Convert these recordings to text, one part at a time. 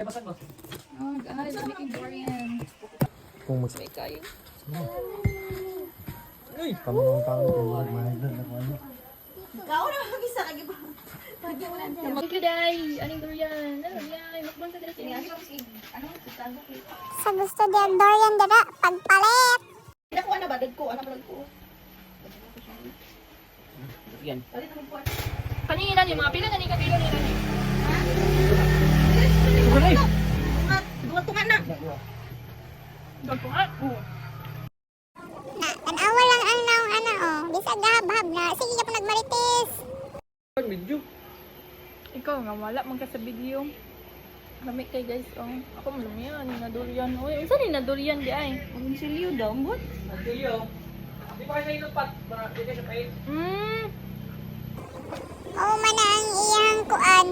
Oh, guys, I'm making durian. Kung May kayo. kamang-kamang kung mahal na ano. Ikaw na mag-isa ka ba? Thank you, Day. Aning durian. Ano yan? Makbang ka dito. Sa gusto diyan durian dara pagpalit. Nakuha na ba? Dagko? Ano ba dagko? Yan. Kanina na mga pila na ni kapilo ni Rani. Tungan na. Dagpungan. Na tanawa lang ang naong ana oh. Bisag gahab-hab na. Sige ka pa nagmarites. Medyo. Ikaw nga wala man ka sa video. Lami kay guys oh. Ako mo yan ni na durian. Oy, isa ni na durian di ay. Ang silyo daw, ambot. Adyo. Di pa kayo lupat para di kayo pait. Mao man na ang iyang kuan.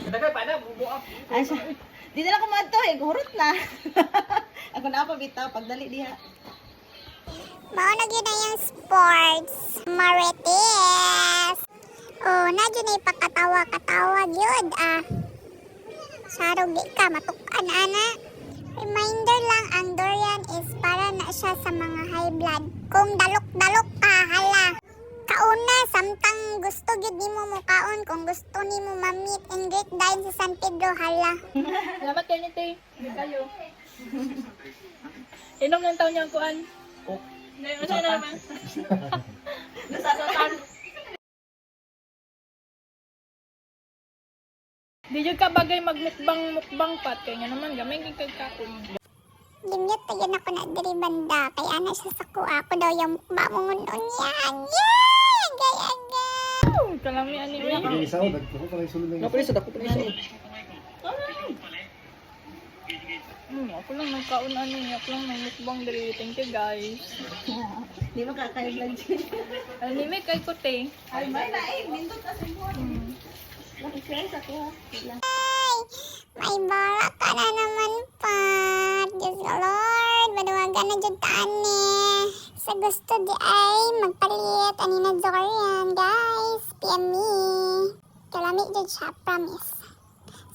Daga pa na bubuak. Ay, di na lang kumadto eh. Gurot na. Ako na pa bitaw. Pagdali diha. Mao na gyud na yung sports. Marites. Oh, na gyud na ipakatawa-katawa gyud ah. Sarog di ka matukan ana. Reminder lang ang durian is para na siya sa mga high blood. Kung dalok-dalok ka, hala. Kauna, samtang gusto gyud nimo mo kaon kung gusto nimo ma-meet and greet dahil sa San Pedro, hala. Salamat kayo ni Tay. Hindi kayo. Inom ng taon niyang kuan. Oh. Ano naman? Nasasatan. Di jud ka bagay magmukbang pat kay nga naman gamay gyud kag kakon. Gimyot pa yun ako na diri banda. Kaya ana siya sa kuha ko daw yung mukbang yan. Yan! Gaya-ga! Kalami ani uy. Isa ko dagko ko sulod na. Napuli sa dako pa isa. Ako lang nagkaon ani, ako lang nagmukbang diri. Thank you guys. Di ba kakain dyan? Anime kay ko te. Ay, may na eh. Bindot na siguro. Nakikres ako. Ay! May bara ka na naman pa. Diyos ko Lord. Maduwagan na dyan taan eh. Sa gusto di ay magpalit. Ani na durian guys. PM me. Kalami dyan siya. Promise.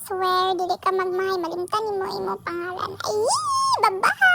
Swear, dili ka magmahay. Malimtan mo imo pangalan. Ay! Babaha!